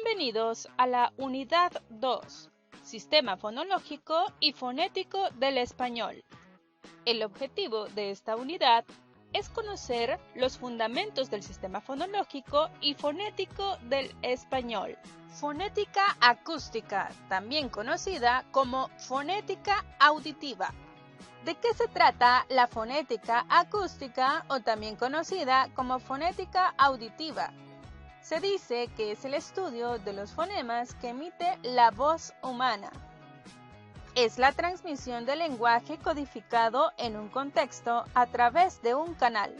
Bienvenidos a la Unidad 2, Sistema Fonológico y Fonético del Español. El objetivo de esta unidad es conocer los fundamentos del sistema fonológico y fonético del español. Fonética acústica, también conocida como fonética auditiva. ¿De qué se trata la fonética acústica o también conocida como fonética auditiva? Se dice que es el estudio de los fonemas que emite la voz humana. Es la transmisión del lenguaje codificado en un contexto a través de un canal.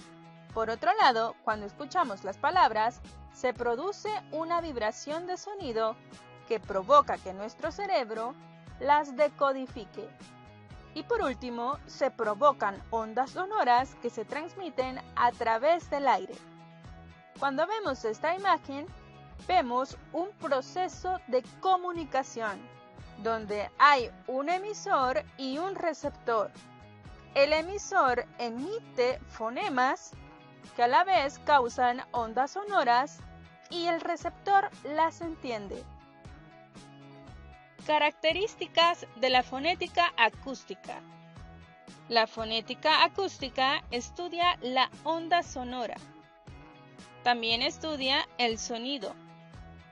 Por otro lado, cuando escuchamos las palabras, se produce una vibración de sonido que provoca que nuestro cerebro las decodifique. Y por último, se provocan ondas sonoras que se transmiten a través del aire. Cuando vemos esta imagen, vemos un proceso de comunicación, donde hay un emisor y un receptor. El emisor emite fonemas que a la vez causan ondas sonoras y el receptor las entiende. Características de la fonética acústica. La fonética acústica estudia la onda sonora. También estudia el sonido.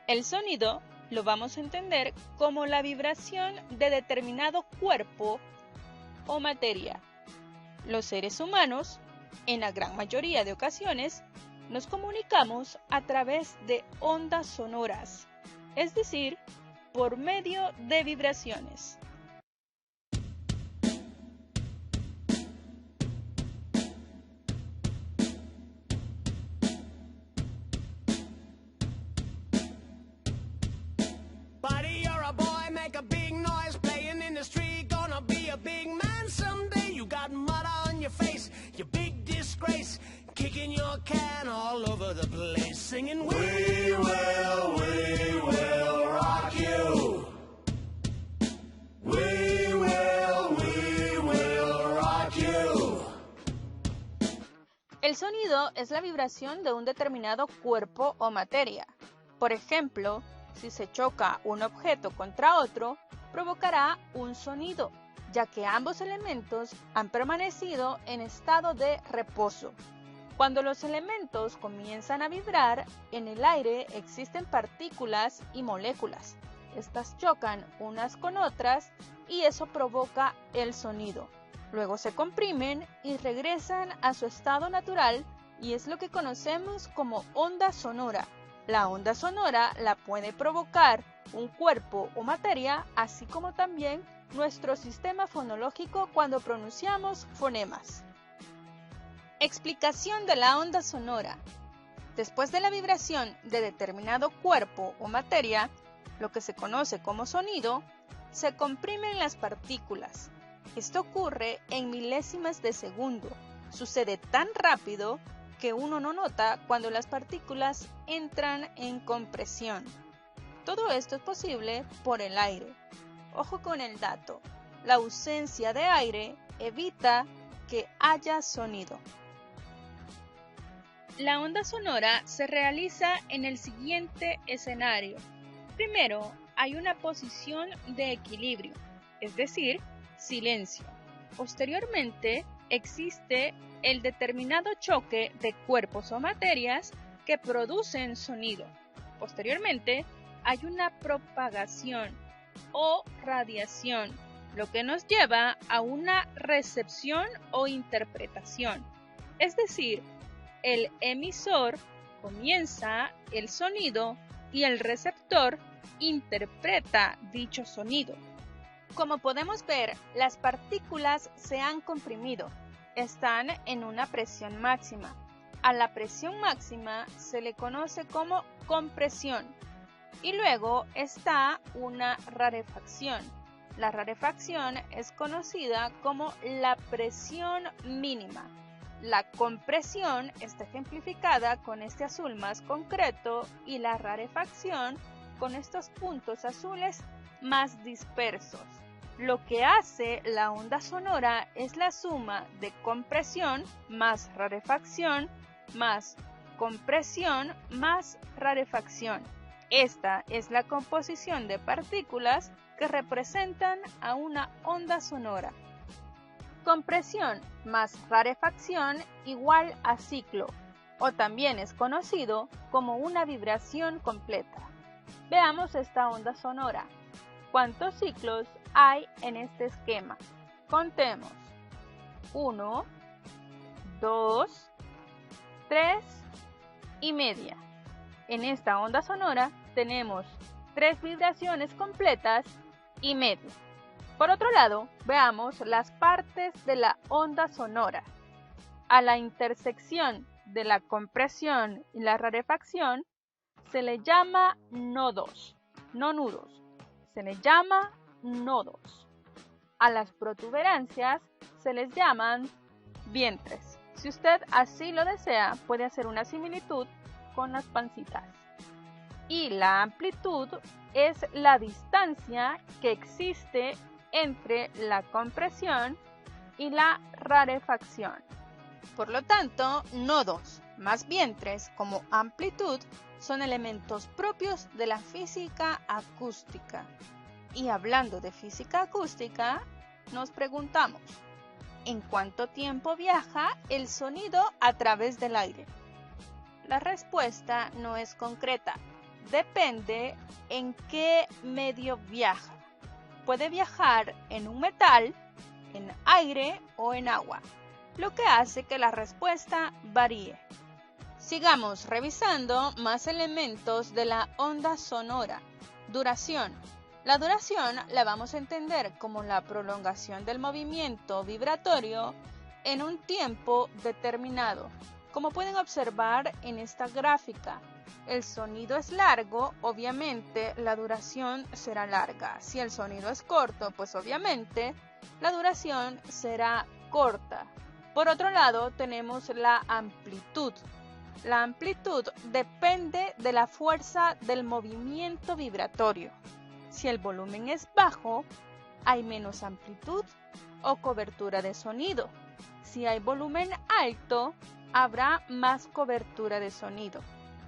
El sonido lo vamos a entender como la vibración de determinado cuerpo o materia. Los seres humanos, en la gran mayoría de ocasiones, nos comunicamos a través de ondas sonoras, es decir, por medio de vibraciones. Buddy, you're a boy, make a big noise, playing in the street, gonna be a big man someday. You got mud on your face, you big disgrace, kicking your can all over the place, singing, we will rock you. We will rock you. El sonido es la vibración de un determinado cuerpo o materia. Por ejemplo, si se choca un objeto contra otro, provocará un sonido, ya que ambos elementos han permanecido en estado de reposo. Cuando los elementos comienzan a vibrar, en el aire existen partículas y moléculas. Estas chocan unas con otras y eso provoca el sonido. Luego se comprimen y regresan a su estado natural y es lo que conocemos como onda sonora. La onda sonora la puede provocar un cuerpo o materia, así como también nuestro sistema fonológico cuando pronunciamos fonemas. Explicación de la onda sonora. Después de la vibración de determinado cuerpo o materia, lo que se conoce como sonido, se comprimen las partículas. Esto ocurre en milésimas de segundo. Sucede tan rápido que uno no nota cuando las partículas entran en compresión. Todo esto es posible por el aire. Ojo con el dato, la ausencia de aire evita que haya sonido. La onda sonora se realiza en el siguiente escenario. Primero, hay una posición de equilibrio, es decir, silencio. Posteriormente, existe el determinado choque de cuerpos o materias que producen sonido. Posteriormente, hay una propagación o radiación, lo que nos lleva a una recepción o interpretación. Es decir, el emisor comienza el sonido y el receptor interpreta dicho sonido. Como podemos ver, las partículas se han comprimido. Están en una presión máxima. A la presión máxima se le conoce como compresión. Y luego está una rarefacción. La rarefacción es conocida como la presión mínima. La compresión está ejemplificada con este azul más concreto y la rarefacción con estos puntos azules más dispersos. Lo que hace la onda sonora es la suma de compresión más rarefacción más compresión más rarefacción. Esta es la composición de partículas que representan a una onda sonora. Compresión más rarefacción igual a ciclo, o también es conocido como una vibración completa. Veamos esta onda sonora. ¿Cuántos ciclos hay en este esquema? Contemos. 1, 2, 3 y media. En esta onda sonora tenemos 3 vibraciones completas y media. Por otro lado, veamos las partes de la onda sonora. A la intersección de la compresión y la rarefacción se le llama nodos, no nudos. Se les llama nodos. A las protuberancias se les llaman vientres. Si usted así lo desea, puede hacer una similitud con las pancitas. Y la amplitud es la distancia que existe entre la compresión y la rarefacción. Por lo tanto, nodos más vientres como amplitud son elementos propios de la física acústica. Y hablando de física acústica, nos preguntamos, ¿en cuánto tiempo viaja el sonido a través del aire? La respuesta no es concreta, depende en qué medio viaja. Puede viajar en un metal, en aire o en agua, lo que hace que la respuesta varíe. Sigamos revisando más elementos de la onda sonora. Duración. La duración la vamos a entender como la prolongación del movimiento vibratorio en un tiempo determinado. Como pueden observar en esta gráfica, el sonido es largo, obviamente la duración será larga. Si el sonido es corto, pues obviamente la duración será corta. Por otro lado, tenemos la amplitud. La amplitud depende de la fuerza del movimiento vibratorio. Si el volumen es bajo, hay menos amplitud o cobertura de sonido. Si hay volumen alto, habrá más cobertura de sonido.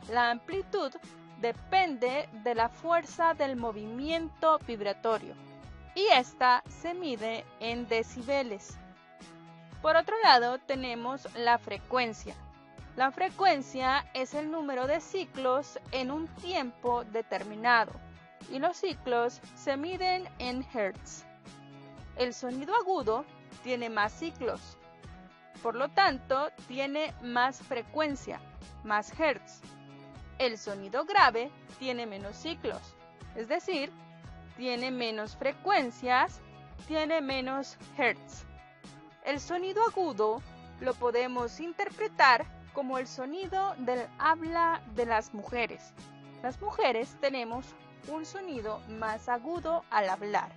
La amplitud depende de la fuerza del movimiento vibratorio y esta se mide en decibeles. Por otro lado, tenemos la frecuencia. La frecuencia es el número de ciclos en un tiempo determinado y los ciclos se miden en hertz. El sonido agudo tiene más ciclos, por lo tanto tiene más frecuencia, más hertz. El sonido grave tiene menos ciclos, es decir, tiene menos frecuencias, tiene menos hertz. El sonido agudo lo podemos interpretar como el sonido del habla de las mujeres. Las mujeres tenemos un sonido más agudo al hablar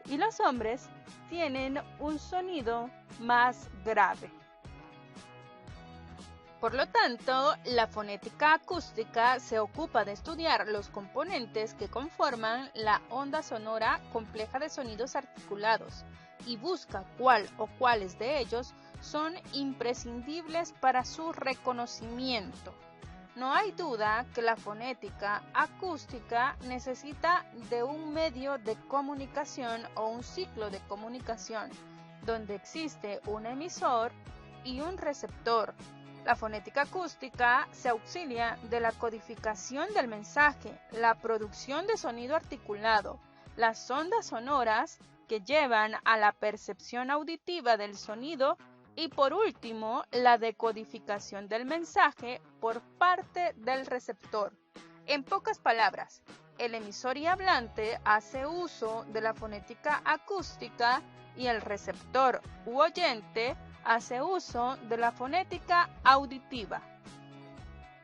y los hombres tienen un sonido más grave. Por lo tanto, la fonética acústica se ocupa de estudiar los componentes que conforman la onda sonora compleja de sonidos articulados y busca cuál o cuáles de ellos son imprescindibles para su reconocimiento. No hay duda que la fonética acústica necesita de un medio de comunicación o un ciclo de comunicación, donde existe un emisor y un receptor. La fonética acústica se auxilia de la codificación del mensaje, la producción de sonido articulado, las ondas sonoras que llevan a la percepción auditiva del sonido y por último la decodificación del mensaje por parte del receptor. En pocas palabras, el emisor y hablante hace uso de la fonética acústica y el receptor u oyente hace uso de la fonética auditiva.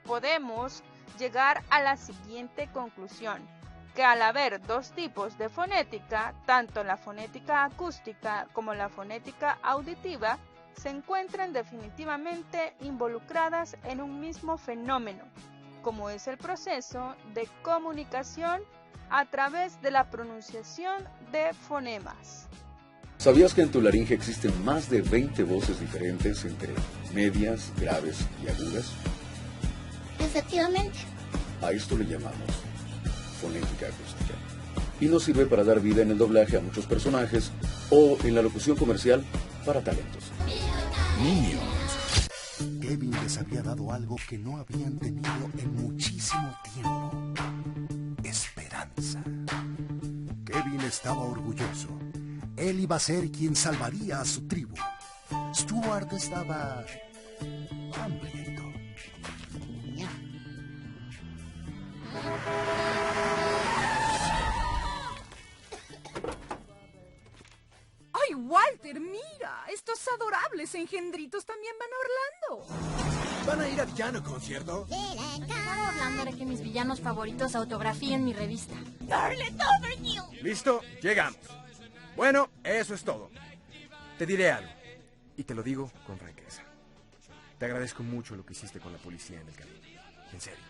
Podemos llegar a la siguiente conclusión, que al haber dos tipos de fonética, tanto la fonética acústica como la fonética auditiva, se encuentran definitivamente involucradas en un mismo fenómeno, como es el proceso de comunicación a través de la pronunciación de fonemas. ¿Sabías que en tu laringe existen más de 20 voces diferentes entre medias, graves y agudas? Efectivamente. A esto le llamamos fonética acústica. Y nos sirve para dar vida en el doblaje a muchos personajes o en la locución comercial para talentos. Niños. Kevin les había dado algo que no habían tenido en muchísimo tiempo. Esperanza. Kevin estaba orgulloso. Él iba a ser quien salvaría a su tribu. Stuart estaba hambriento. ¡Ay, Walter, mira! Estos adorables engendritos también van a Orlando. ¿Van a ir a Villano, ¿cierto? Claro, Orlando haré que mis villanos favoritos autografíen mi revista. ¿Listo? Llegamos. Bueno, eso es todo. Te diré algo. Y te lo digo con franqueza. Te agradezco mucho lo que hiciste con la policía en el camino. En serio.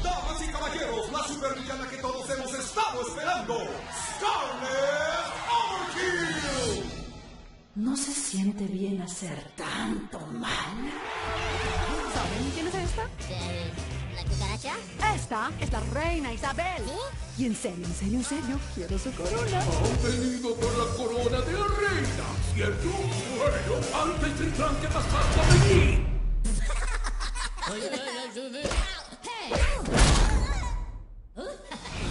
Damas y caballeros, la supervillana que todos hemos estado esperando, Scarlet Overkill. No se siente bien hacer tanto mal. ¿Saben quién es esta? ¿La cucaracha? Esta es la reina Isabel. Y en serio, quiero su corona. Han venido por la corona de la reina, ¿cierto? Bueno, antes tendrán que pasar por aquí.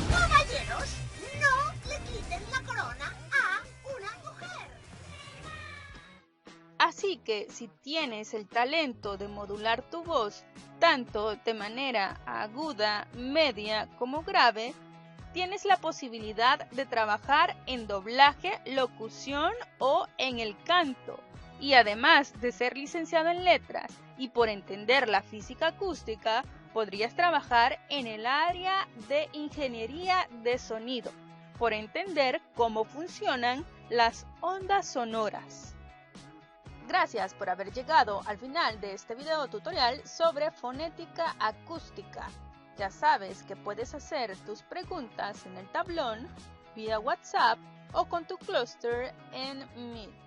Caballeros, no le quiten la corona a una mujer. Así que si tienes el talento de modular tu voz, tanto de manera aguda, media como grave, tienes la posibilidad de trabajar en doblaje, locución o en el canto. Y además de ser licenciado en letras y por entender la física acústica, podrías trabajar en el área de ingeniería de sonido, por entender cómo funcionan las ondas sonoras. Gracias por haber llegado al final de este video tutorial sobre fonética acústica. Ya sabes que puedes hacer tus preguntas en el tablón, vía WhatsApp o con tu clúster en Meet.